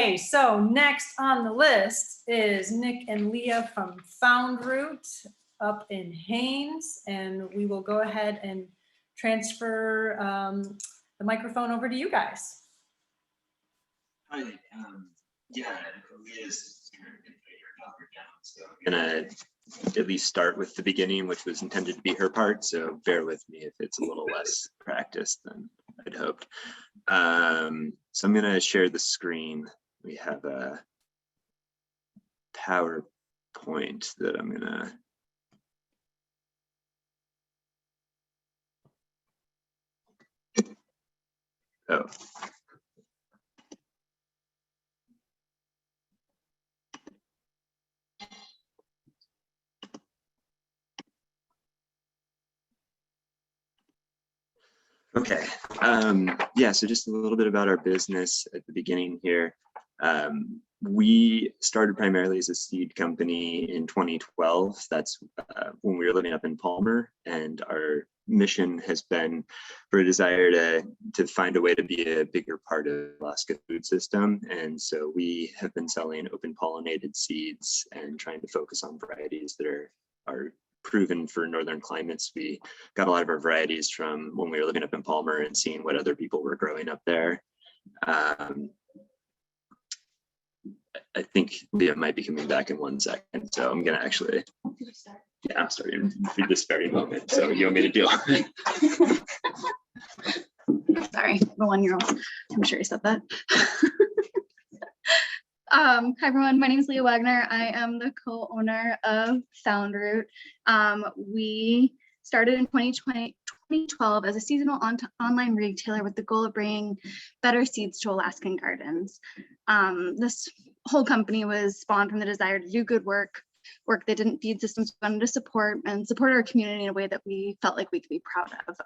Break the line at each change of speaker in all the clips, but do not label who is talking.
Okay, so next on the list is Nick and Leah from Foundroot up in Haines, and we will go ahead and transfer the microphone over to you guys.
Hi, yeah, Leah's so I'm gonna at least start with the beginning, which was intended to be her part, so bear with me if it's a little less practiced than I'd hoped. So I'm gonna share the screen. We have a PowerPoint that I'm gonna Okay, yeah, so just a little bit about our business at the beginning here. We started primarily as a seed company in 2012. That's when we were living up in Palmer, and our mission has been for a desire to find a way to be a bigger part of Alaska food system. And so we have been selling open pollinated seeds and trying to focus on varieties that are proven for northern climates. We got a lot of our varieties from when we were living up in Palmer and seeing what other people were growing up there. I think Leah might be coming back in 1 second, so I'm gonna actually, yeah, I'm starting at this very moment. So you want me to deal?
Sorry, the 1-year-old. I'm sure you said that. Hi everyone, my name is Leah Wagner. I am the co-owner of Foundroot. We started in 2012 as a seasonal online retailer with the goal of bringing better seeds to Alaskan gardens. This whole company was spawned from the desire to do good work that didn't feed systems we wanted to support, and support our community in a way that we felt like we could be proud of.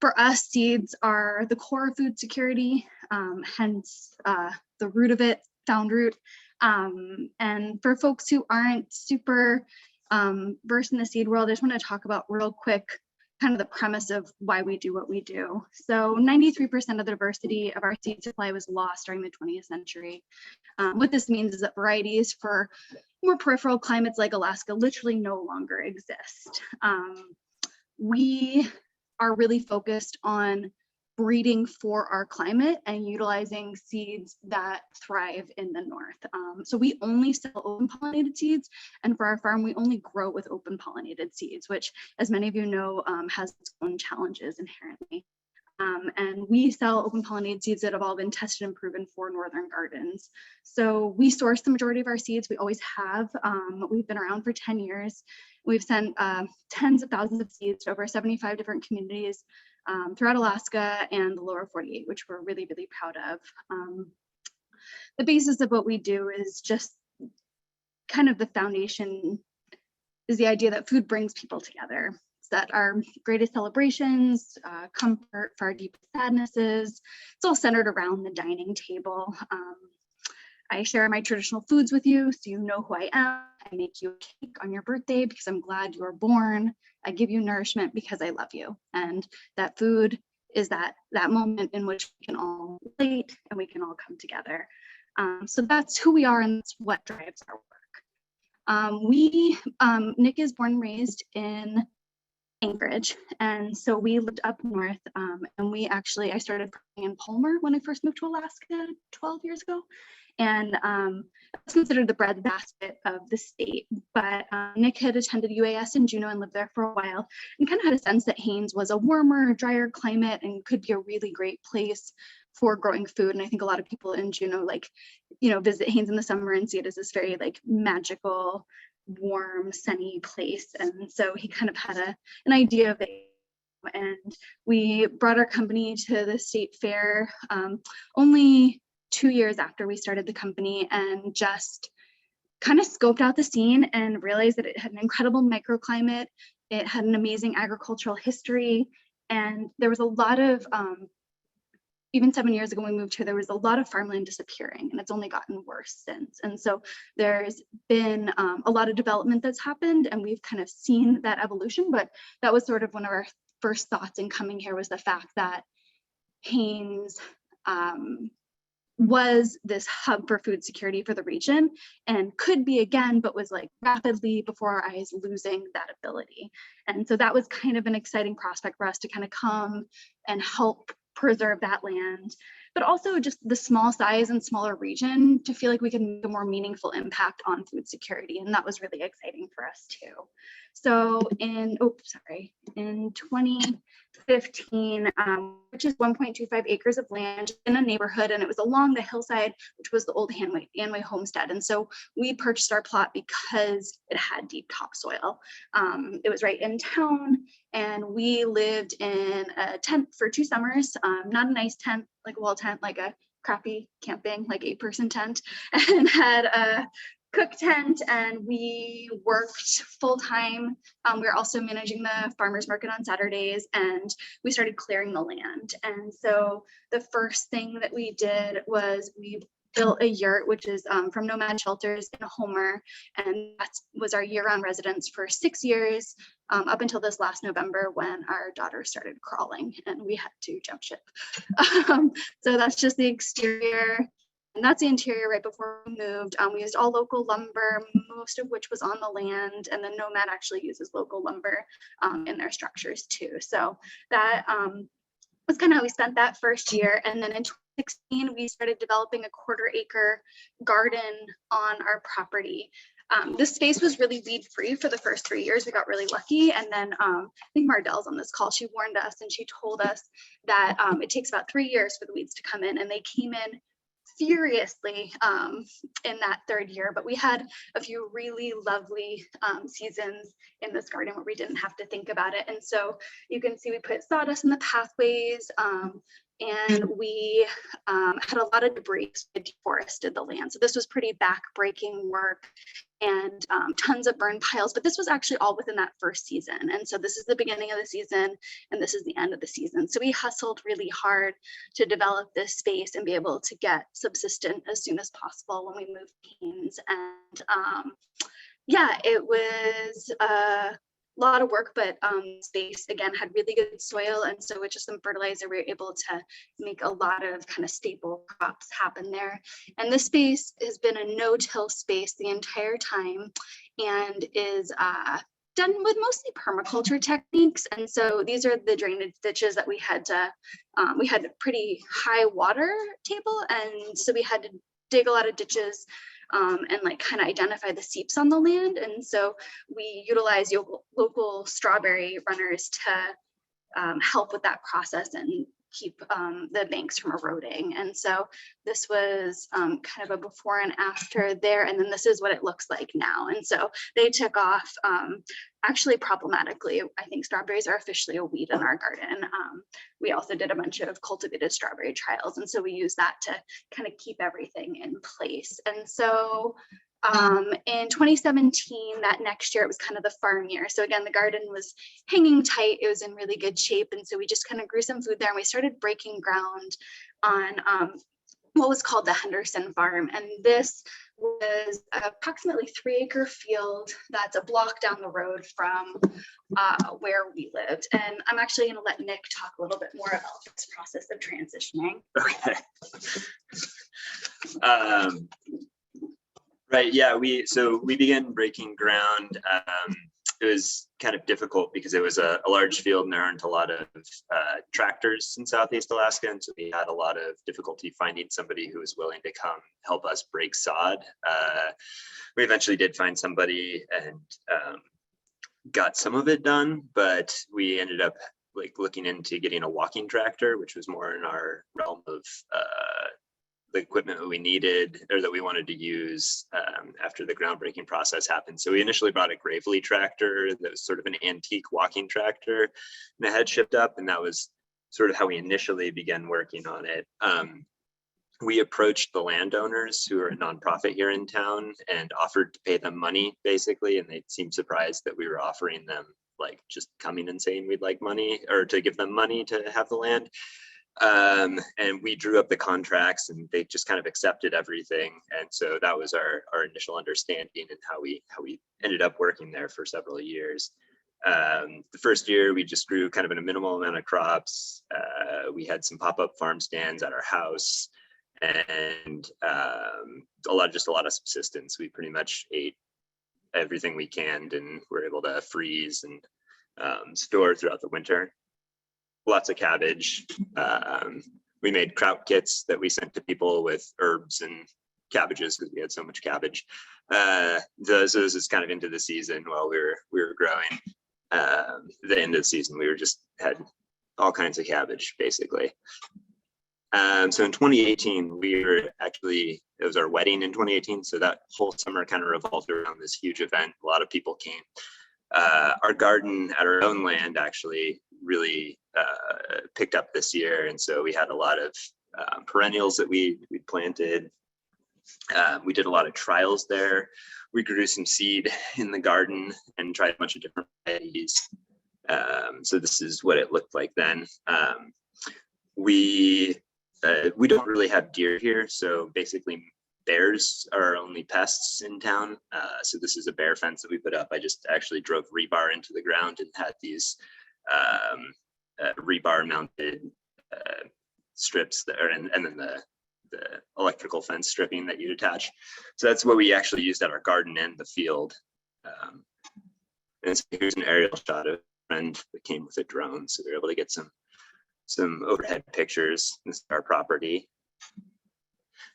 For us, seeds are the core of food security, hence the root of it, Foundroot. And for folks who aren't super versed in the seed world, I just want to talk about real quick kind of the premise of why we do what we do. So 93% of the diversity of our seed supply was lost during the 20th century. What this means is that varieties for more peripheral climates like Alaska literally no longer exist. We are really focused on breeding for our climate and utilizing seeds that thrive in the north. So we only sell open pollinated seeds, and for our farm, we only grow with open pollinated seeds, which, as many of you know, has its own challenges inherently. And we sell open pollinated seeds that have all been tested and proven for northern gardens. So we source the majority of our seeds. We always have. We've been around for 10 years. We've sent tens of thousands of seeds to over 75 different communities throughout Alaska and the lower 48, which we're really, really proud of. The basis of what we do is just kind of the foundation is the idea that food brings people together. That our greatest celebrations, comfort for our deepest sadnesses, it's all centered around the dining table. I share my traditional foods with you so you know who I am. I make you a cake on your birthday because I'm glad you were born. I give you nourishment because I love you. And that food is that moment in which we can all relate and we can all come together. So that's who we are, and that's what drives our work. Nick is born and raised in Anchorage, and so we lived up north, and I started in Palmer when I first moved to Alaska 12 years ago, and it's considered the breadbasket of the state. But Nick had attended UAS in Juneau and lived there for a while, and kind of had a sense that Haines was a warmer, drier climate and could be a really great place for growing food. And I think a lot of people in Juneau visit Haines in the summer and see it as this very magical, warm, sunny place. And so he kind of had an idea of it, and we brought our company to the state fair only 2 years after we started the company, and just kind of scoped out the scene and realized that it had an incredible microclimate. It had an amazing agricultural history, and there was a lot of even 7 years ago when we moved here, there was a lot of farmland disappearing, and it's only gotten worse since. And so there's been a lot of development that's happened, and we've kind of seen that evolution. But that was sort of one of our first thoughts in coming here, was the fact that Haines was this hub for food security for the region, and could be again, but was like rapidly before our eyes losing that ability. And so that was kind of an exciting prospect for us to kind of come and help preserve that land, but also just the small size and smaller region to feel like we can make a more meaningful impact on food security. And that was really exciting for us too. So in 2015, purchased 1.25 acres of land in a neighborhood, and it was along the hillside, which was the old Hanway homestead. And so we purchased our plot because it had deep topsoil. It was right in town, and we lived in a tent for 2 summers, not a nice tent, like a wall tent, like a crappy camping, like 8-person tent, and had a cook tent, and we worked full time. We were also managing the farmers market on Saturdays, and we started clearing the land. And so the first thing that we did was we built a yurt, which is from Nomad Shelters in Homer, and that was our year-round residence for 6 years, up until this last November when our daughter started crawling and we had to jump ship. So that's just the exterior. And that's the interior right before we moved. We used all local lumber, most of which was on the land, and then Nomad actually uses local lumber in their structures too. So that was kind of how we spent that first year. And then in 2016, we started developing a 1/4 acre garden on our property. This space was really weed free for the first 3 years. We got really lucky. And then I think Mardell's on this call. She warned us and she told us that it takes about 3 years for the weeds to come in, and they came in furiously in that 3rd year, but we had a few really lovely seasons in this garden where we didn't have to think about it. And so you can see we put sawdust in the pathways, and we had a lot of debris. We deforested the land. So this was pretty back-breaking work, and tons of burn piles, but this was actually all within that first season. And so this is the beginning of the season, and this is the end of the season. So we hustled really hard to develop this space and be able to get subsistent as soon as possible when we moved to Haines. And yeah, it was a lot of work, but space again had really good soil, and so with just some fertilizer we were able to make a lot of kind of staple crops happen there. And this space has been a no-till space the entire time, and is done with mostly permaculture techniques. And so these are the drainage ditches that we had a pretty high water table, and so we had to dig a lot of ditches and like kind of identify the seeps on the land. And so we utilize local strawberry runners to help with that process and keep the banks from eroding. And so this was kind of a before and after there, and then this is what it looks like now. And so they took off actually problematically. I think strawberries are officially a weed in our garden. We also did a bunch of cultivated strawberry trials, and so we use that to kind of keep everything in place. And so in 2017, that next year, it was kind of the farm year. So again, the garden was hanging tight. It was in really good shape. And so we just kind of grew some food there, and we started breaking ground on what was called the Henderson farm. And this was approximately 3-acre field that's a block down the road from where we lived. And I'm actually going to let Nick talk a little bit more about this process of transitioning.
Okay. Right. Yeah. We began breaking ground. It was kind of difficult because it was a large field and there aren't a lot of tractors in Southeast Alaska, and so we had a lot of difficulty finding somebody who was willing to come help us break sod. We eventually did find somebody and got some of it done, but we ended up like looking into getting a walking tractor, which was more in our realm of the equipment that we needed or that we wanted to use after the groundbreaking process happened. So we initially brought a Gravely tractor that was sort of an antique walking tractor, and it had shipped up, and that was sort of how we initially began working on it. We approached the landowners, who are a nonprofit here in town, and offered to pay them money basically, and they seemed surprised that we were offering them like just coming and saying we'd like money or to give them money to have the land. And we drew up the contracts, and they just kind of accepted everything. And so that was our initial understanding, and how we ended up working there for several years. The first year we just grew kind of in a minimal amount of crops. We had some pop-up farm stands at our house, and just a lot of subsistence. We pretty much ate everything we canned and were able to freeze and store throughout the winter. Lots of cabbage. We made kraut kits that we sent to people with herbs and cabbages because we had so much cabbage. Those is kind of into the season while we were growing. The end of the season, we had all kinds of cabbage basically. So in 2018, it was our wedding in 2018. So that whole summer kind of revolved around this huge event. A lot of people came. Our garden at our own land actually really picked up this year. And so we had a lot of perennials that we planted. We did a lot of trials there. We grew some seed in the garden and tried a bunch of different varieties. So this is what it looked like then. We don't really have deer here, so basically bears are our only pests in town. So this is a bear fence that we put up. I just actually drove rebar into the ground and had these rebar mounted strips there, and then the electrical fence stripping that you'd attach. So that's what we actually used at our garden and the field. And so here's an aerial shot of a friend that came with a drone, so we were able to get some overhead pictures. This is our property.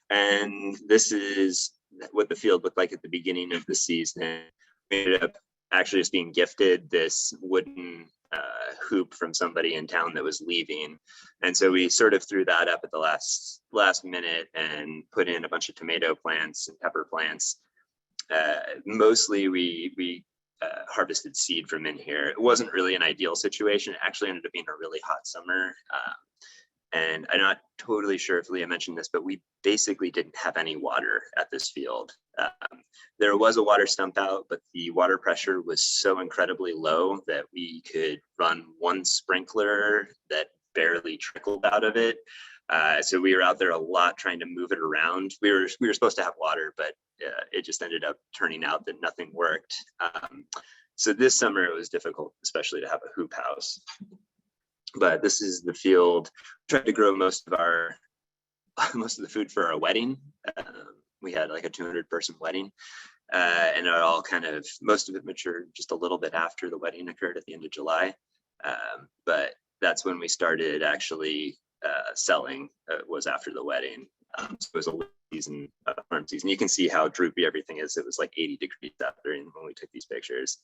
And this is what the field looked like at the beginning of the season. We ended up actually just being gifted this wooden hoop from somebody in town that was leaving. And so we sort of threw that up at the last minute and put in a bunch of tomato plants and pepper plants. Mostly we harvested seed from in here. It wasn't really an ideal situation. It actually ended up being a really hot summer. And I'm not totally sure if Leah mentioned this, but we basically didn't have any water at this field. There was a water stump out, but the water pressure was so incredibly low that we could run one sprinkler that barely trickled out of it. So we were out there a lot trying to move it around. We were supposed to have water, but it just ended up turning out that nothing worked. So this summer it was difficult, especially to have a hoop house. But this is the field. We tried to grow most of the food for our wedding. We had like a 200-person wedding, and it all most of it matured just a little bit after the wedding occurred at the end of July. But that's when we started actually selling. Was after the wedding. So it was a season, farm season. You can see how droopy everything is. It was like 80 degrees out there when we took these pictures.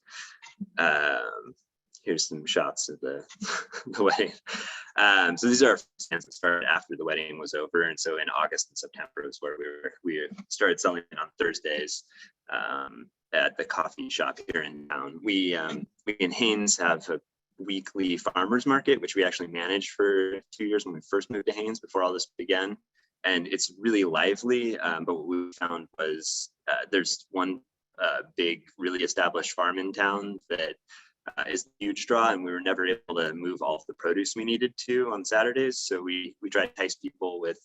Here's some shots of the wedding. So these are our stands that started after the wedding was over. And so in August and September is where we started selling on Thursdays at the coffee shop here in town. We in Haines have a weekly farmers market, which we actually managed for 2 years when we first moved to Haines before all this began. And it's really lively. But what we found was there's one big, really established farm in town that is a huge draw, and we were never able to move all of the produce we needed to on Saturdays. So we tried to entice people with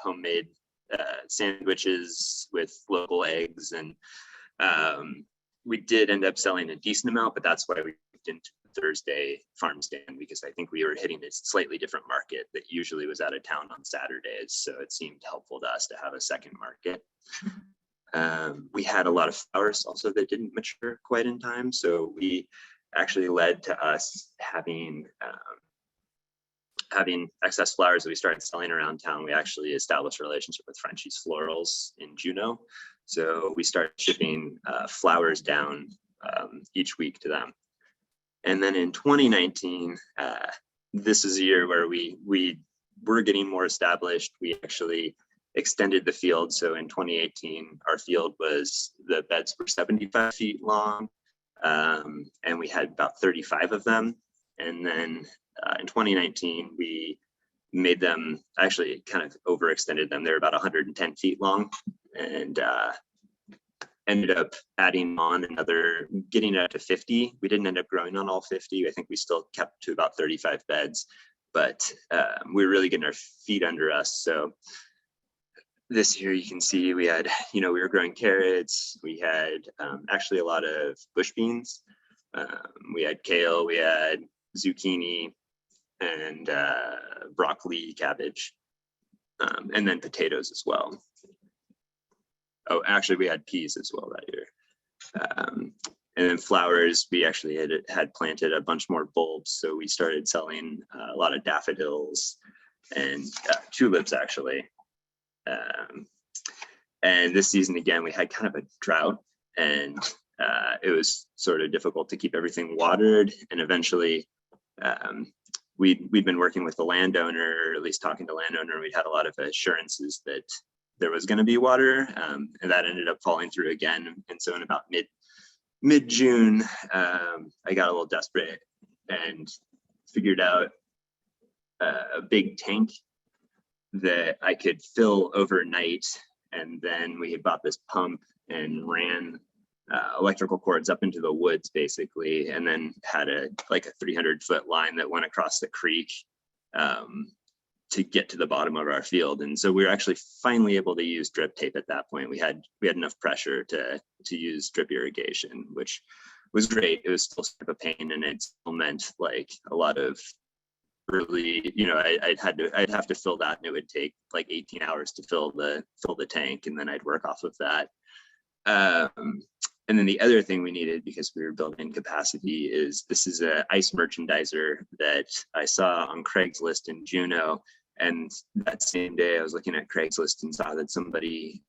homemade sandwiches with local eggs, and we did end up selling a decent amount, but that's why we moved into the Thursday farm stand, because I think we were hitting a slightly different market that usually was out of town on Saturdays. So it seemed helpful to us to have a second market. We had a lot of flowers also that didn't mature quite in time. So we actually led to us having excess flowers that we started selling around town. We actually established a relationship with Frenchie's Florals in Juneau. So we started shipping flowers down each week to them. And then in 2019, this is a year where we were getting more established. We actually extended the field. So in 2018, our field the beds were 75 feet long. And we had about 35 of them. And then in 2019, we made them, actually kind of overextended them. They're about 110 feet long, and ended up adding on getting it up to 50. We didn't end up growing on all 50. I think we still kept to about 35 beds, but we were really getting our feet under us. So this year you can see we had, we were growing carrots. We had actually a lot of bush beans. We had kale, we had zucchini, and broccoli, cabbage. and then potatoes as well. Oh, actually, we had peas as well that year. And then flowers, we actually had planted a bunch more bulbs, so we started selling a lot of daffodils and tulips, actually. And this season, again, we had kind of a drought, and it was sort of difficult to keep everything watered. And eventually, we'd been working with the landowner, or at least talking to landowner, and we'd had a lot of assurances that there was going to be water, and that ended up falling through again. And so in about mid-June, I got a little desperate and figured out a big tank that I could fill overnight. And then we had bought this pump and ran electrical cords up into the woods, basically, and then had like a 300-foot line that went across the creek to get to the bottom of our field. And so we were actually finally able to use drip tape at that point. We had enough pressure to use drip irrigation, which was great. It was still sort of a pain, and it still meant like a lot of early, I'd have to fill that, and it would take like 18 hours to fill the tank, and then I'd work off of that. And then the other thing we needed, because we were building capacity, is this is an ice merchandiser that I saw on Craigslist in Juneau. And that same day I was looking at Craigslist and saw that somebody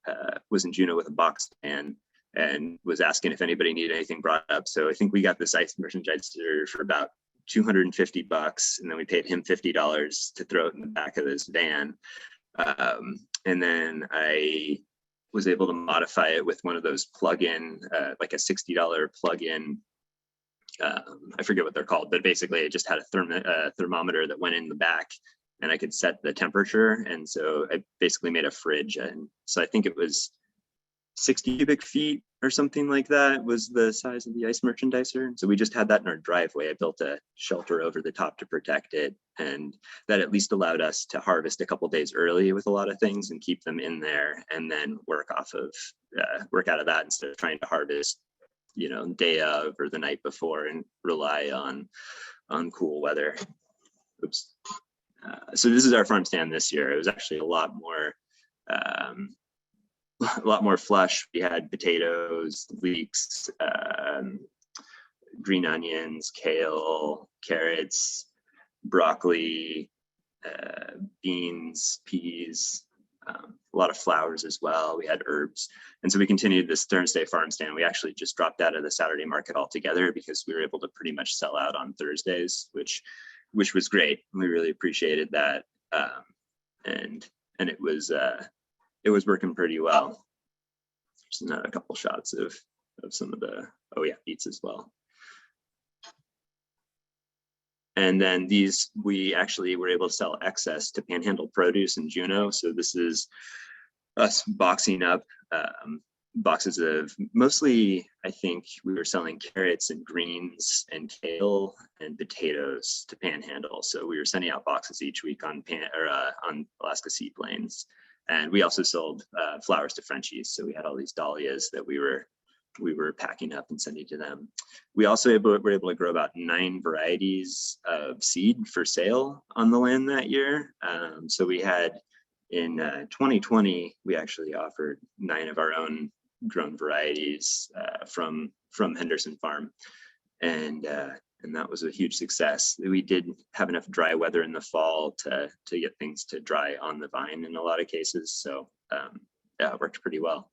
was in Juneau with a box fan and was asking if anybody needed anything brought up. So I think we got this ice merchandiser for about $250, and then we paid him $50 to throw it in the back of this van. And then I was able to modify it with one of those plug-in, like a $60 plug-in. I forget what they're called, but basically it just had a thermometer that went in the back, and I could set the temperature. And so I basically made a fridge. And so I think it was 60 cubic feet or something like that was the size of the ice merchandiser. And so we just had that in our driveway. I built a shelter over the top to protect it. And that at least allowed us to harvest a couple days early with a lot of things and keep them in there, and then work out of that instead of trying to harvest, day of or the night before and rely on cool weather. Oops. So this is our farm stand this year. It was actually a lot more flush. We had potatoes, leeks, green onions, kale, carrots, broccoli, beans, peas, a lot of flowers as well. We had herbs. And so we continued this Thursday farm stand. We actually just dropped out of the Saturday market altogether because we were able to pretty much sell out on Thursdays, which was great. We really appreciated that. And it was working pretty well. Just another couple shots of some of the, beets as well. And then these, we actually were able to sell excess to Panhandle Produce in Juneau. So this is us boxing up boxes of, mostly, I think we were selling carrots and greens and kale and potatoes to Panhandle. So we were sending out boxes each week on Alaska Seaplanes. And we also sold flowers to Frenchies. So we had all these dahlias that we were packing up and sending to them. We also were able to grow about 9 varieties of seed for sale on the land that year. So we had, in 2020, we actually offered 9 of our own grown varieties from Henderson Farm. And that was a huge success. We did have enough dry weather in the fall to get things to dry on the vine in a lot of cases. So it worked pretty well.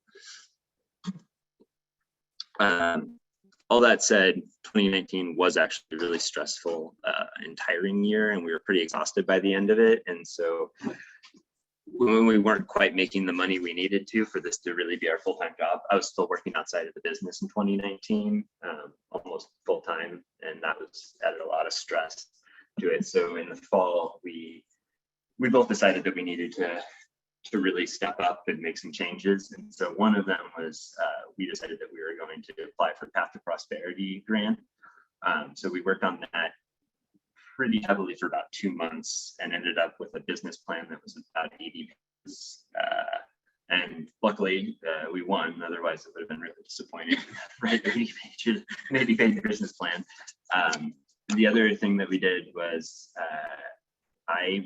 All that said, 2019 was actually a really stressful and tiring year, and we were pretty exhausted by the end of it. And so when we weren't quite making the money we needed to for this to really be our full-time job, I was still working outside of the business in 2019, almost full-time, and that added a lot of stress to it. So in the fall, we both decided that we needed to really step up and make some changes. And so one of them was we decided that we were going to apply for Path to Prosperity grant. So we worked on that pretty heavily for about 2 months and ended up with a business plan that was about 80 pages. And luckily we won, otherwise it would have been really disappointing, right? 80 page business plan. The other thing that we did was I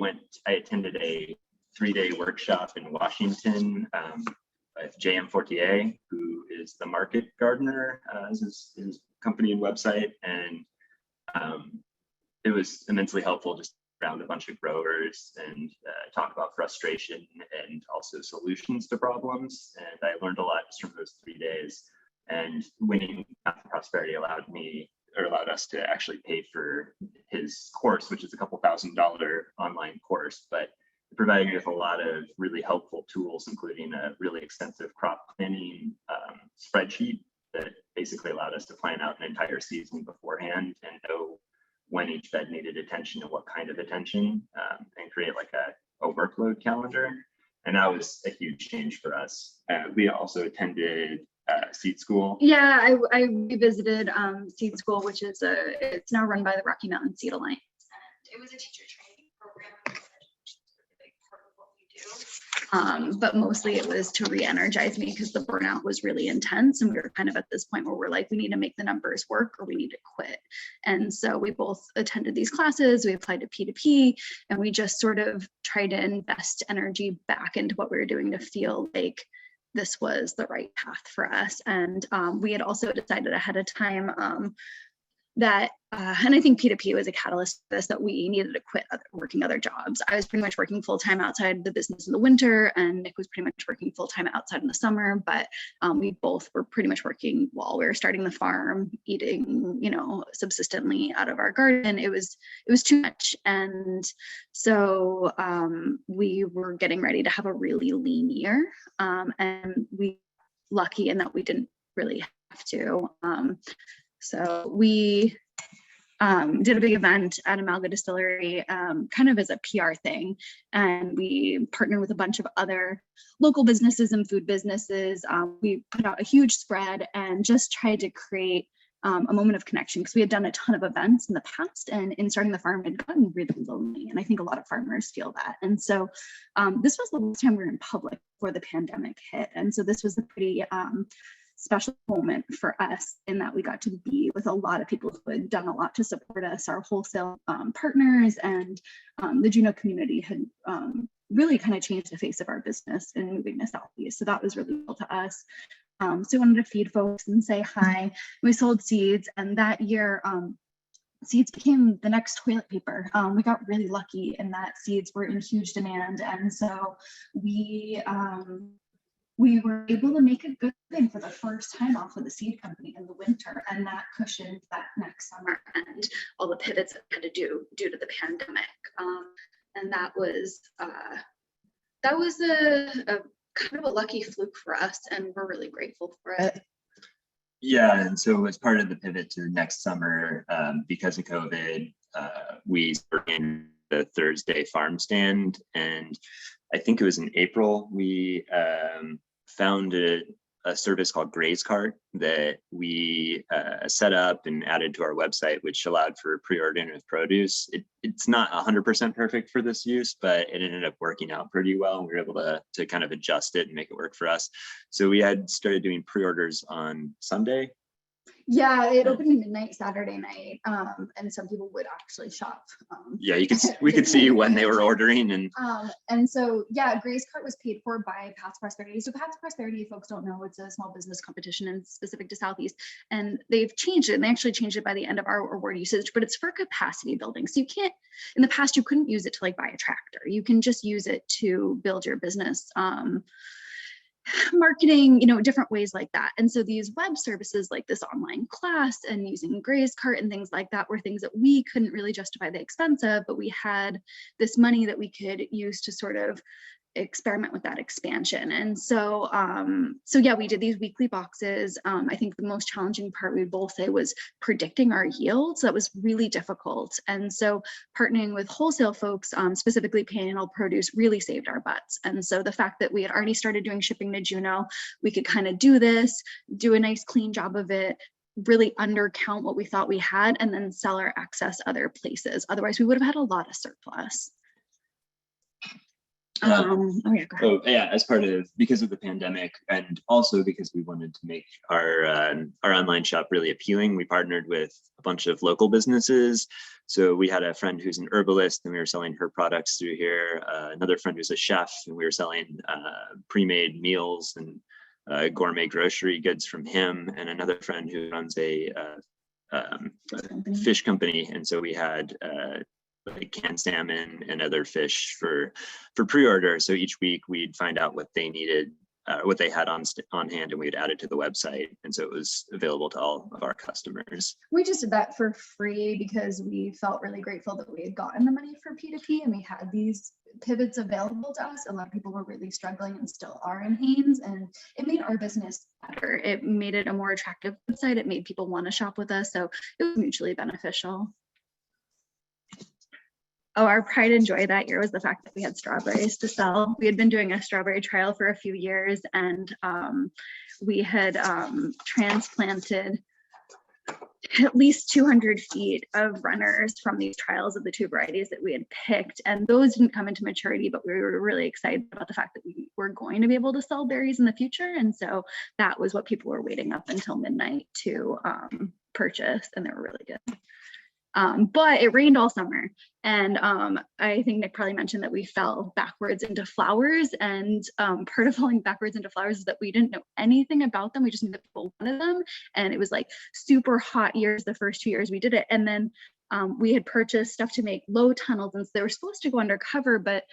attended a 3-day workshop in Washington with J.M. Fortier, who is the market gardener, is his company and website. And it was immensely helpful just around a bunch of growers and talk about frustration and also solutions to problems. And I learned a lot just from those 3 days. And winning Path to Prosperity allowed us to actually pay for his course, which is a couple $1,000 online course, but it provided me with a lot of really helpful tools, including a really extensive crop planning spreadsheet that basically allowed us to plan out an entire season beforehand and know when each bed needed attention and what kind of attention, and create like a workload calendar. And that was a huge change for us. We also attended Seed School.
Yeah, I revisited Seed School, which is it's now run by the Rocky Mountain Seed Alliance. And it was a teacher training program, which is a big part of what we do. But mostly it was to re-energize me because the burnout was really intense. And we were kind of at this point where we're like, we need to make the numbers work or we need to quit. And so we both attended these classes, we applied to P2P, and we just sort of tried to invest energy back into what we were doing to feel like this was the right path for us. And we had also decided ahead of time that, and I think P2P was a catalyst for this, that we needed to quit working other jobs. I was pretty much working full-time outside the business in the winter, and Nick was pretty much working full-time outside in the summer, but we both were pretty much working while we were starting the farm, eating, subsistently out of our garden. It was too much. And so we were getting ready to have a really lean year, and we lucky in that we didn't really have to. So we did a big event at Amalga Distillery, kind of as a PR thing. And we partnered with a bunch of other local businesses and food businesses. We put out a huge spread and just tried to create a moment of connection, because we had done a ton of events in the past, and in starting the farm, it had gotten really lonely. And I think a lot of farmers feel that. And so this was the last time we were in public before the pandemic hit. And so this was a pretty special moment for us in that we got to be with a lot of people who had done a lot to support us, our wholesale partners, and the Juneau community had really kind of changed the face of our business in moving to Southeast. So that was really cool to us. So we wanted to feed folks and say hi. We sold seeds, and that year seeds became the next toilet paper. We got really lucky in that seeds were in huge demand, and so we were able to make a good thing for the first time off of the seed company in the winter, and that cushioned that next summer and all the pivots that we had to do due to the pandemic. And that was a kind of a lucky fluke for us, and we're really grateful for it.
Yeah, and so as part of the pivot to next summer, because of COVID, we started in the Thursday farm stand, and I think it was in April, we found a service called Graze Cart that we set up and added to our website, which allowed for pre-ordering of produce. It's not 100% perfect for this use, but it ended up working out pretty well. We were able to kind of adjust it and make it work for us. So we had started doing pre-orders on Sunday.
Yeah, it opened at midnight Saturday night, and some people would actually shop.
Yeah, we could see when they were ordering,
and so yeah, Grace Cart was paid for by Path to Prosperity. So Path to Prosperity, if folks don't know, it's a small business competition and specific to Southeast, and they've changed it. And they actually changed it by the end of our award usage, but it's for capacity building. So you can't, in the past, you couldn't use it to like buy a tractor. You can just use it to build your business. Marketing, different ways like that. And so these web services like this online class and using Graze Cart and things like that were things that we couldn't really justify the expense of, but we had this money that we could use to sort of experiment with that expansion. And so yeah, we did these weekly boxes. I think the most challenging part, we'd both say, was predicting our yields. That was really difficult. And so partnering with wholesale folks, specifically Panhandle Produce, really saved our butts. And so the fact that we had already started doing shipping to Juneau, we could kind of do this, do a nice clean job of it, really undercount what we thought we had, and then sell our excess other places. Otherwise, we would have had a lot of surplus. Oh yeah, go ahead.
Oh yeah, because of the pandemic, and also because we wanted to make our online shop really appealing, we partnered with a bunch of local businesses. So we had a friend who's an herbalist, and we were selling her products through here. Another friend who's a chef, and we were selling pre-made meals and gourmet grocery goods from him. And another friend who runs a fish company, and so we had like canned salmon and other fish for pre-order. So each week we'd find out what they needed, what they had on hand, and we'd add it to the website. And so it was available to all of our customers.
We just did that for free because we felt really grateful that we had gotten the money for P2P and we had these pivots available to us. A lot of people were really struggling and still are in Hanes, and it made our business better. It made it a more attractive website. It made people want to shop with us. So it was mutually beneficial. Oh, our pride and joy that year was the fact that we had strawberries to sell. We had been doing a strawberry trial for a few years, and we had transplanted at least 200 feet of runners from these trials of the two varieties that we had picked. And those didn't come into maturity, but we were really excited about the fact that we were going to be able to sell berries in the future. And so that was what people were waiting up until midnight to purchase, and they were really good. But it rained all summer, and I think Nick probably mentioned that we fell backwards into flowers, and part of falling backwards into flowers is that we didn't know anything about them. We just knew that people wanted them, and it was like super hot years the first 2 years we did it. And then we had purchased stuff to make low tunnels, and so they were supposed to go undercover, but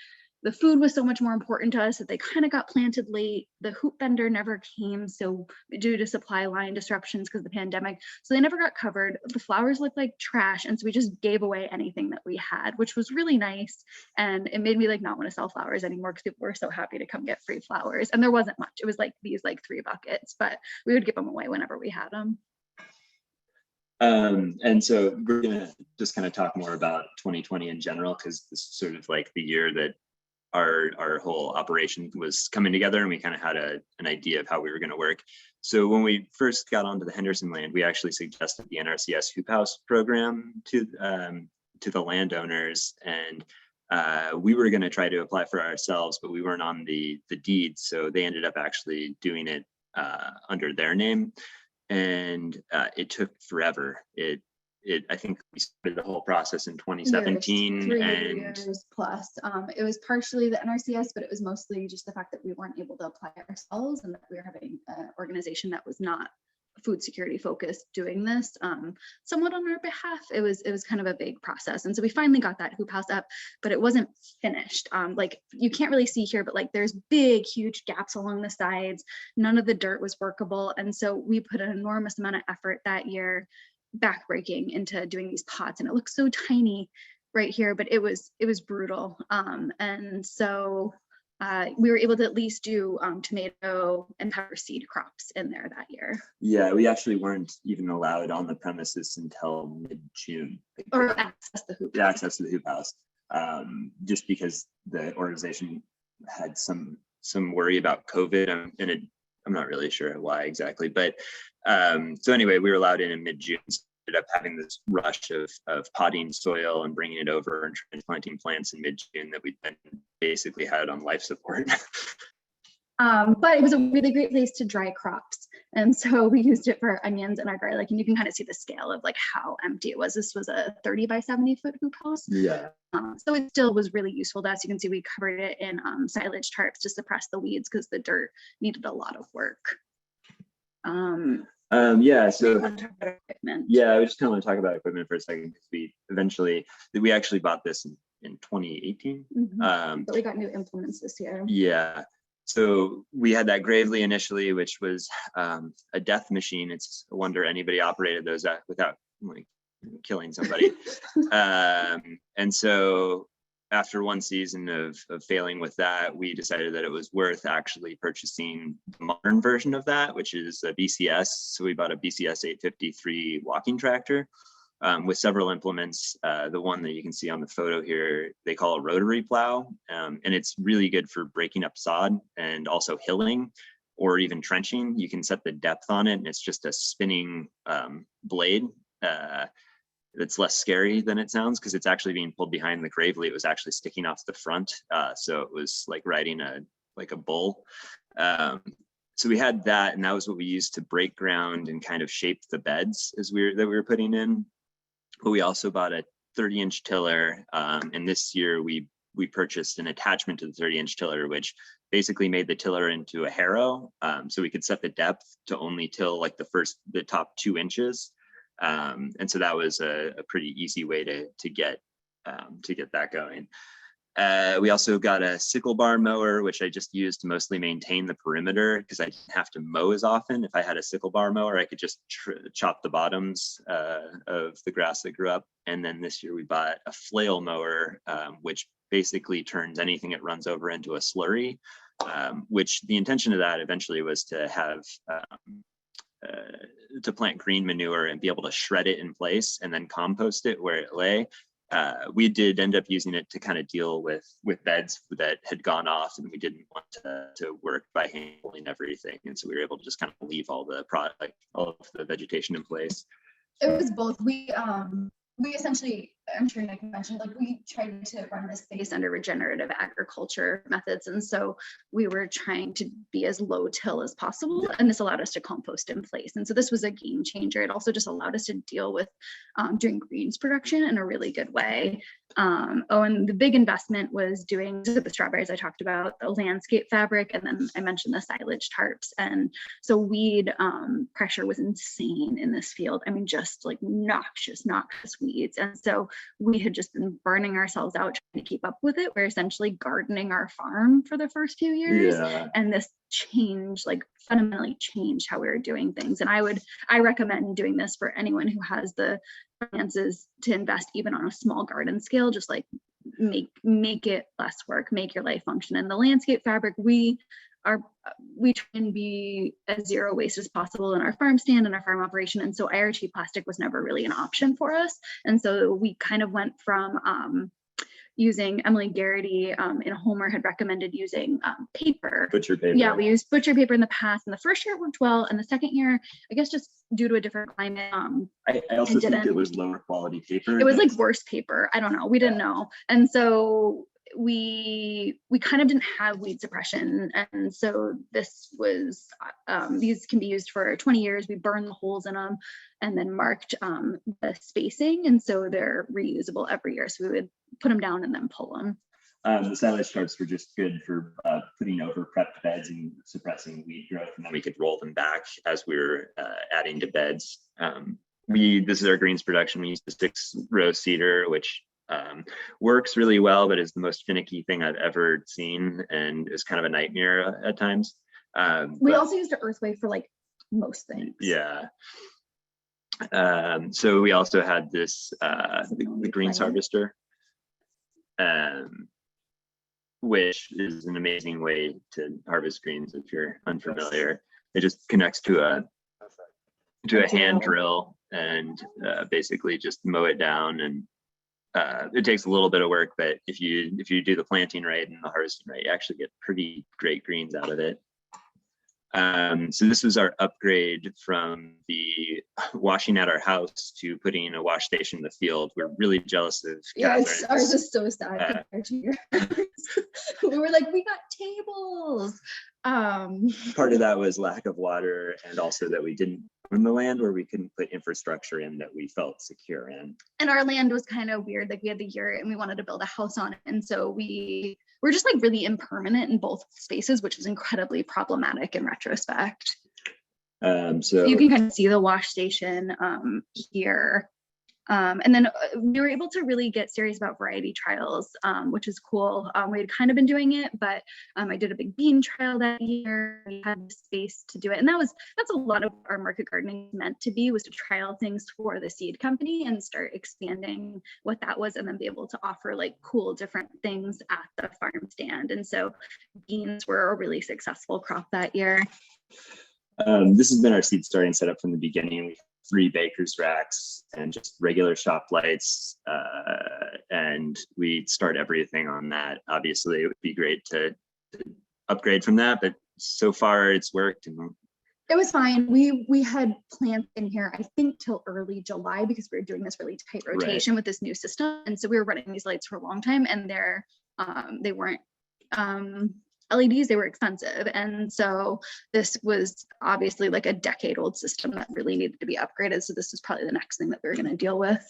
the food was so much more important to us that they kind of got planted late. The hoop bender never came, so due to supply line disruptions because of the pandemic, so they never got covered. The flowers looked like trash, and so we just gave away anything that we had, which was really nice. And it made me like not want to sell flowers anymore because people were so happy to come get free flowers. And there wasn't much. It was like these like 3 buckets, but we would give them away whenever we had them.
And so we're gonna just kind of talk more about 2020 in general, because this is sort of like the year that our whole operation was coming together, and we kind of had an idea of how we were going to work. So when we first got onto the Henderson land, we actually suggested the NRCS Hoop House program to the landowners, and we were going to try to apply for ourselves, but we weren't on the deed, so they ended up actually doing it under their name, and it took forever. I think we started the whole process in 2017.
3
and
years plus. It was partially the NRCS, but it was mostly just the fact that we weren't able to apply ourselves, and that we were having an organization that was not food security focused doing this somewhat on our behalf. It was kind of a big process, and so we finally got that hoop house up, but it wasn't finished. Like you can't really see here, but like there's big huge gaps along the sides. None of the dirt was workable, and so we put an enormous amount of effort that year backbreaking into doing these pots, and it looks so tiny right here, but it was brutal. And so we were able to at least do tomato and pepper seed crops in there that year.
Yeah, we actually weren't even allowed on the premises until mid-June.
Or access the hoop.
Yeah, access to the hoop house, just because the organization had some worry about COVID, and I'm not really sure why exactly, but so anyway, we were allowed in mid-June. So ended up having this rush of potting soil and bringing it over and transplanting plants in mid-June that we then basically had on life support.
But it was a really great place to dry crops. And so we used it for onions and our garlic, and you can kind of see the scale of like how empty it was. This was a 30 by 70 foot hoop house.
Yeah.
So it still was really useful to us. You can see we covered it in silage tarps to suppress the weeds because the dirt needed a lot of work.
Yeah, so yeah, I just kind of want to talk about equipment for a second, because we actually bought this in 2018.
But we got new implements this year.
Yeah, so we had that Gravely initially, which was a death machine. It's a wonder anybody operated those without like killing somebody. And so after one season of failing with that, we decided that it was worth actually purchasing the modern version of that, which is a BCS. So we bought a BCS 853 walking tractor with several implements. The one that you can see on the photo here, they call a rotary plow. And it's really good for breaking up sod and also hilling or even trenching. You can set the depth on it, and it's just a spinning blade. it's less scary than it sounds, because it's actually being pulled behind the gravely. It was actually sticking off the front. So it was like riding a bull. So we had that, and that was what we used to break ground and kind of shape the beds that we were putting in. But we also bought a 30-inch tiller, and this year we purchased an attachment to the 30-inch tiller, which basically made the tiller into a harrow, so we could set the depth to only till like the top 2 inches. And so that was a pretty easy way to get that going. We also got a sickle bar mower, which I just used to mostly maintain the perimeter, because I didn't have to mow as often. If I had a sickle bar mower, I could just chop the bottoms of the grass that grew up. And then this year we bought a flail mower, which basically turns anything it runs over into a slurry, which the intention of that eventually was to have to plant green manure and be able to shred it in place and then compost it where it lay. We did end up using it to kind of deal with beds that had gone off, and we didn't want to work by hand pulling everything. And so we were able to just kind of leave all of the vegetation in place.
It was both. We essentially, I'm sure Nick mentioned, like we tried to run this space under regenerative agriculture methods. And so we were trying to be as low till as possible. And this allowed us to compost in place. And so this was a game changer. It also just allowed us to deal with doing greens production in a really good way. And the big investment was doing the strawberries I talked about, the landscape fabric, and then I mentioned the silage tarps. And so weed pressure was insane in this field. I mean, just like noxious weeds. And so we had just been burning ourselves out trying to keep up with it. We're essentially gardening our farm for the first few years. Yeah. And this change, like fundamentally changed how we were doing things. And I recommend doing this for anyone who has the finances to invest even on a small garden scale. Just like make it less work, make your life function. And the landscape fabric, we try and be as zero waste as possible in our farm stand and our farm operation. And so IRT plastic was never really an option for us. And so we kind of went from using, Emily Garrity in Homer had recommended using paper.
Butcher paper.
Yeah, we used butcher paper in the past, and the first year it worked well, and the second year, I guess just due to a different climate.
I also think it was lower quality paper.
It was like worse paper. I don't know. We didn't know. And so we kind of didn't have weed suppression. And so this was, these can be used for 20 years. We burned the holes in them and then marked the spacing. And so they're reusable every year. So we would put them down and then pull them.
The silage tarps were just good for putting over prepped beds and suppressing weed growth, and then we could roll them back as we were adding to beds. This is our greens production. We use the 6-row cedar, which works really well, but is the most finicky thing I've ever seen and is kind of a nightmare at times.
We also used an earthwave for like most things.
Yeah. So we also had this, the greens harvester, which is an amazing way to harvest greens if you're unfamiliar. It just connects to a hand drill and basically just mow it down. And it takes a little bit of work, but if you do the planting right and the harvesting right, you actually get pretty great greens out of it. So this was our upgrade from the washing at our house to putting a wash station in the field. We're really jealous of Catherine's.
Ours is so sad compared to yours. We were like, we got tables.
Part of that was lack of water, and also that we didn't own the land where we couldn't put infrastructure in that we felt secure in.
And our land was kind of weird. Like we had the yurt and we wanted to build a house on it. And so we're just like really impermanent in both spaces, which is incredibly problematic in retrospect. So you can kind of see the wash station here. And then we were able to really get serious about variety trials, which is cool. We had kind of been doing it, but I did a big bean trial that year. We had the space to do it. And that's a lot of our market gardening meant to be, was to trial things for the seed company and start expanding what that was, and then be able to offer like cool different things at the farm stand. And so beans were a really successful crop that year.
This has been our seed starting setup from the beginning. We 3 baker's racks and just regular shop lights, and we start everything on that. Obviously, it would be great to upgrade from that, but so far it's worked. And
It was fine. We had plants in here, I think, till early July because we were doing this really tight rotation with this new system. And so we were running these lights for a long time, and they weren't LEDs, they were expensive. And so this was obviously like a decade-old system that really needed to be upgraded. So this is probably the next thing that we were going to deal with.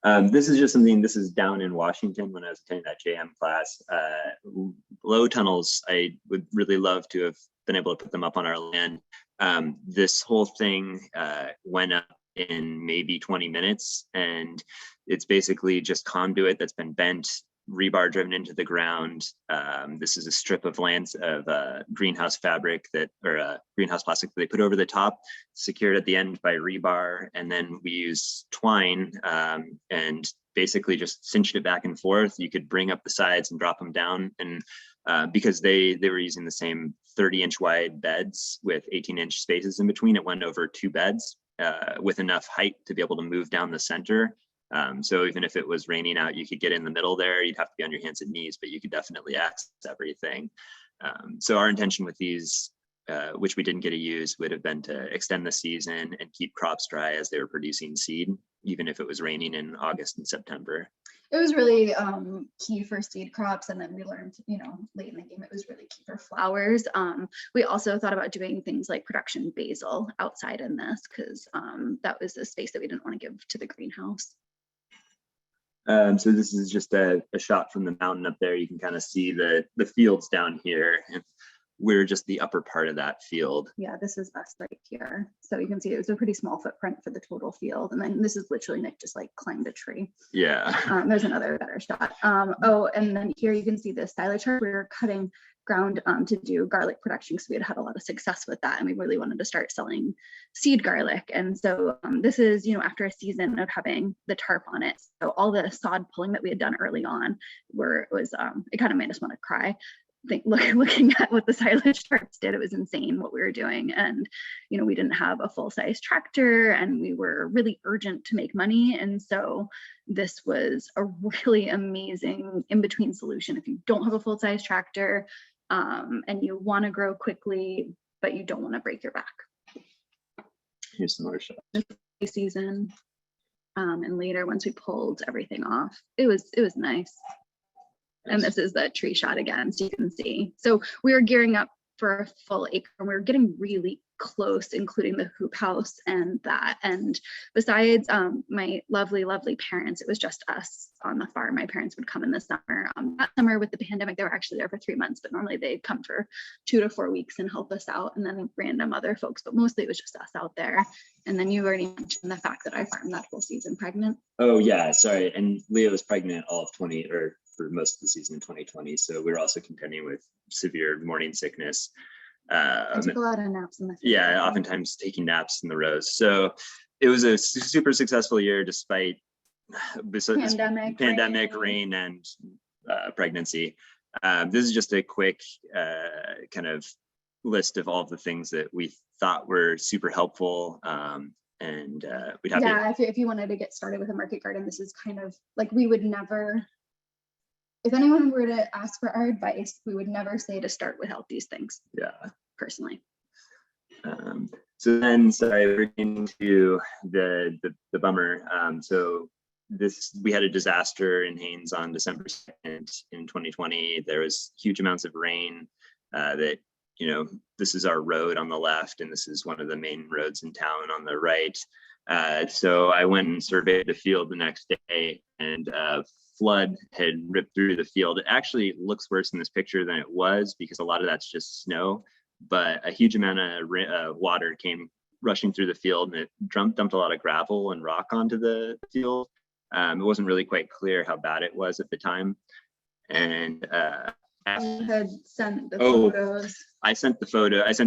This is just something, this is down in Washington when I was attending that JM class. Low tunnels, I would really love to have been able to put them up on our land. This whole thing went up in maybe 20 minutes, and it's basically just conduit that's been bent, rebar driven into the ground. This is a strip of greenhouse fabric greenhouse plastic that they put over the top, secured at the end by rebar, and then we use twine and basically just cinched it back and forth. You could bring up the sides and drop them down, and because they were using the same 30-inch wide beds with 18-inch spaces in between, it went over 2 beds with enough height to be able to move down the center. So even if it was raining out, you could get in the middle there. You'd have to be on your hands and knees, but you could definitely access everything. So our intention with these, which we didn't get to use, would have been to extend the season and keep crops dry as they were producing seed, even if it was raining in August and September.
It was really key for seed crops. And then we learned, late in the game, it was really key for flowers. We also thought about doing things like production basil outside in this because that was a space that we didn't want to give to the greenhouse.
So this is just a shot from the mountain up there. You can kind of see the fields down here. And we're just the upper part of that field.
Yeah, this is us right here. So you can see it was a pretty small footprint for the total field. And then this is literally Nick just like climbed a tree.
Yeah.
There's another better shot. Oh, and then here you can see the silage chart. We were cutting ground to do garlic production because we had had a lot of success with that, and we really wanted to start selling seed garlic. And so this is, after a season of having the tarp on it, so all the sod pulling that we had done early on it kind of made us want to cry. Looking at what the silage tarps did, it was insane what we were doing. And we didn't have a full-size tractor, and we were really urgent to make money. And so this was a really amazing in-between solution. If you don't have a full-size tractor and you want to grow quickly, but you don't want to break your back.
Here's some more shots.
Season, and later once we pulled everything off, it was nice. And this is the tree shot again, so you can see. So we were gearing up for a full acre, and we were getting really close, including the hoop house and that. And besides my lovely, lovely parents, it was just us on the farm. My parents would come in the summer. That summer with the pandemic, they were actually there for 3 months, but normally they'd come for 2 to 4 weeks and help us out, and then random other folks, but mostly it was just us out there. And then you already mentioned the fact that I farmed that whole season pregnant.
Oh yeah, sorry. And Leah was pregnant all of for most of the season in 2020. So we were also contending with severe morning sickness.
I took a lot of naps in the field.
Yeah, oftentimes taking naps in the rows. So it was a super successful year despite pandemic, rain, and pregnancy. This is just a quick kind of list of all of the things that we thought were super helpful. And we'd have
if you wanted to get started with a market garden, this is kind of like, we would never, if anyone were to ask for our advice, we would never say to start without these things.
Yeah.
Personally.
So then, sorry, we're getting to the bummer. So we had a disaster in Haines on December 2nd in 2020. There was huge amounts of rain that, this is our road on the left, and this is one of the main roads in town on the right. So I went and surveyed the field the next day, and flood had ripped through the field. It actually looks worse in this picture than it was because a lot of that's just snow, but a huge amount of water came rushing through the field, and it dumped a lot of gravel and rock onto the field. It wasn't really quite clear how bad it was at the time. And
you had sent the photos.
I sent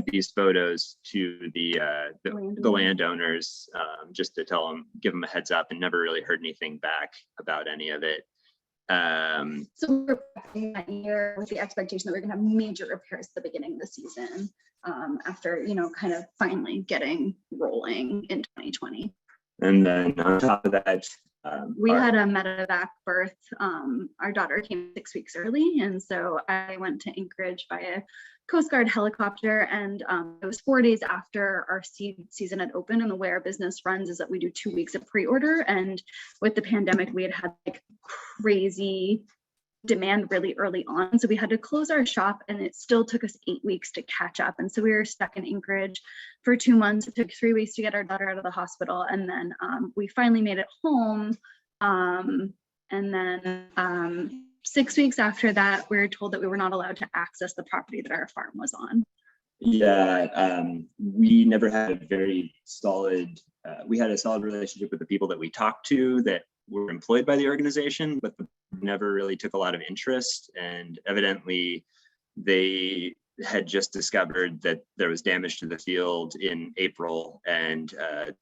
these photos to the landowners just to give them a heads up, and never really heard anything back about any of it.
So we're expecting that year with the expectation that we're going to have major repairs at the beginning of the season after, kind of finally getting rolling in 2020.
And then on top of that,
we had a medevac birth. Our daughter came 6 weeks early, and so I went to Anchorage by Coast Guard helicopter, and it was 4 days after our seed season had opened. And the way our business runs is that we do 2 weeks of pre-order, and with the pandemic we had like crazy demand really early on, so we had to close our shop, and it still took us 8 weeks to catch up. And so we were stuck in Anchorage for 2 months. It took 3 weeks to get our daughter out of the hospital, and then we finally made it home, and then 6 weeks after that, we were told that we were not allowed to access the property that our farm was on.
Yeah, we never had a very solid, we had a solid relationship with the people that we talked to that were employed by the organization, but never really took a lot of interest. And evidently they had just discovered that there was damage to the field in April, and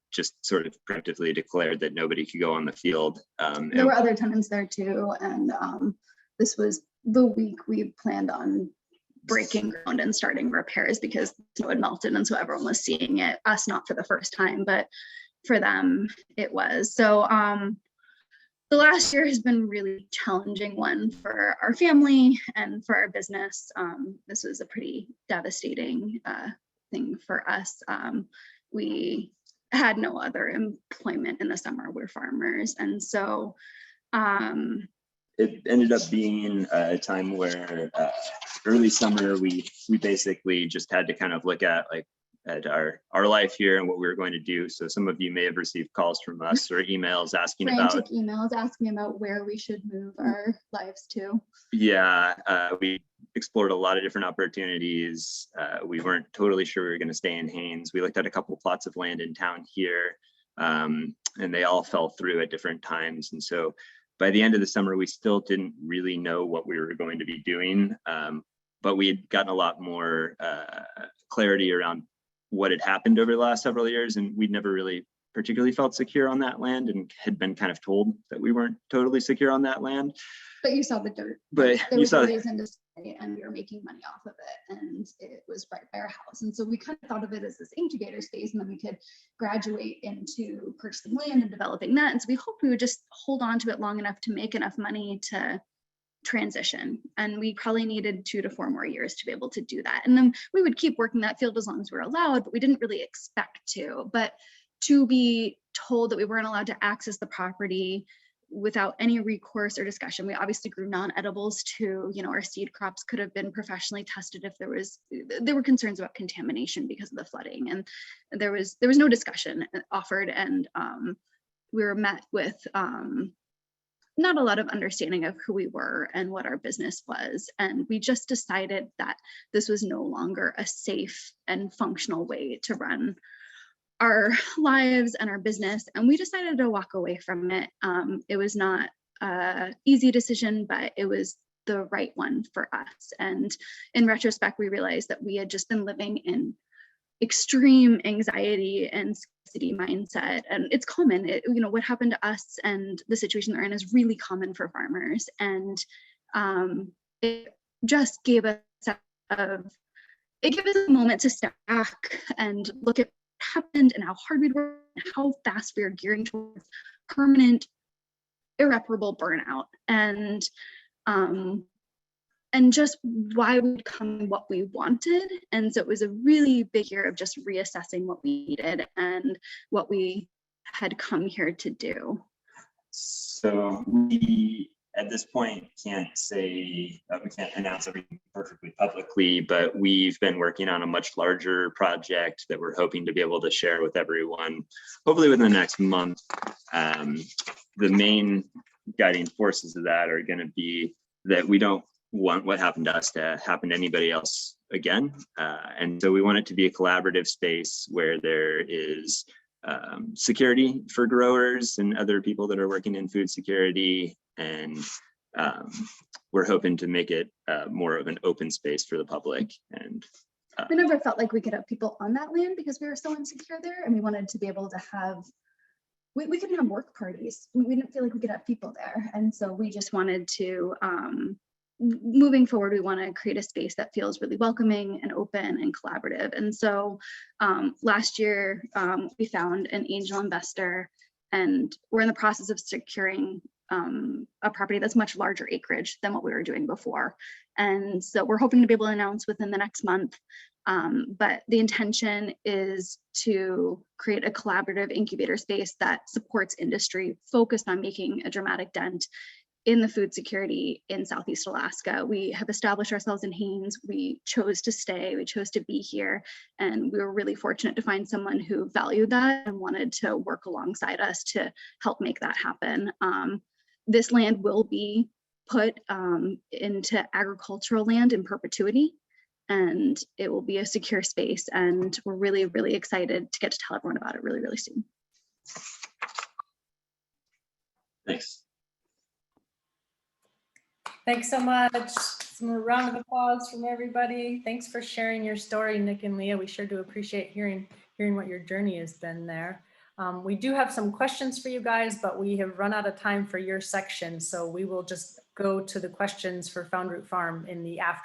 just sort of preemptively declared that nobody could go on the field.
There were other tenants there too, and this was the week we planned on breaking ground and starting repairs because snow had melted, and so everyone was seeing it, us not for the first time, but for them it was. So the last year has been really challenging one for our family and for our business. This was a pretty devastating thing for us. We had no other employment in the summer. We're farmers, and so
it ended up being a time where early summer we basically just had to kind of look at our life here and what we were going to do. So some of you may have received calls from us or emails asking
frantic emails asking about where we should move our lives to.
Yeah, we explored a lot of different opportunities. We weren't totally sure we were going to stay in Haines. We looked at a couple plots of land in town here, and they all fell through at different times. And so by the end of the summer, we still didn't really know what we were going to be doing, but we had gotten a lot more clarity around what had happened over the last several years, and we'd never really particularly felt secure on that land, and had been kind of told that we weren't totally secure on that land.
But you saw the dirt.
But
there
you
was
saw
a reason to stay, and we were making money off of it, and it was right by our house. And so we kind of thought of it as this incubator space, and then we could graduate into purchasing land and developing that. And so we hoped we would just hold on to it long enough to make enough money to transition, and we probably needed 2 to 4 more years to be able to do that. And then we would keep working that field as long as we were allowed, but we didn't really expect to. But to be told that we weren't allowed to access the property without any recourse or discussion, we obviously grew non-edibles too. You know, our seed crops could have been professionally tested if there were concerns about contamination because of the flooding, and there was no discussion offered, and we were met with not a lot of understanding of who we were and what our business was. And we just decided that this was no longer a safe and functional way to run our lives and our business. And we decided to walk away from it. It was not an easy decision, but it was the right one for us. And in retrospect, we realized that we had just been living in extreme anxiety and scarcity mindset, and it's common. You know, what happened to us and the situation they're in is really common for farmers, and it just gave us a moment to step back and look at what happened and how hard we'd worked and how fast we were gearing towards permanent, irreparable burnout, and just why we'd come what we wanted. And so it was a really big year of just reassessing what we needed and what we had come here to do.
So we, at this point, can't say, we can't announce everything perfectly publicly, but we've been working on a much larger project that we're hoping to be able to share with everyone, hopefully within the next month. The main guiding forces of that are going to be that we don't want what happened to us to happen to anybody else again. And so we want it to be a collaborative space where there is security for growers and other people that are working in food security. And we're hoping to make it more of an open space for the public. And
we never felt like we could have people on that land because we were so insecure there, and we wanted to be able to have, we couldn't have work parties. We didn't feel like we could have people there. And so we just wanted to, moving forward, we want to create a space that feels really welcoming and open and collaborative. And so last year, we found an angel investor, and we're in the process of securing a property that's much larger acreage than what we were doing before. And so we're hoping to be able to announce within the next month. But the intention is to create a collaborative incubator space that supports industry focused on making a dramatic dent in the food security in Southeast Alaska. We have established ourselves in Haines. We chose to stay, we chose to be here, and we were really fortunate to find someone who valued that and wanted to work alongside us to help make that happen. This land will be put into agricultural land in perpetuity, and it will be a secure space, and we're really, really excited to get to tell everyone about it really, really soon.
Thanks.
Thanks so much. Some round of applause from everybody. Thanks for sharing your story, Nick and Leah. We sure do appreciate hearing what your journey has been there. We do have some questions for you guys, but we have run out of time for your section. So we will just go to the questions for Foundroot Farm in the after.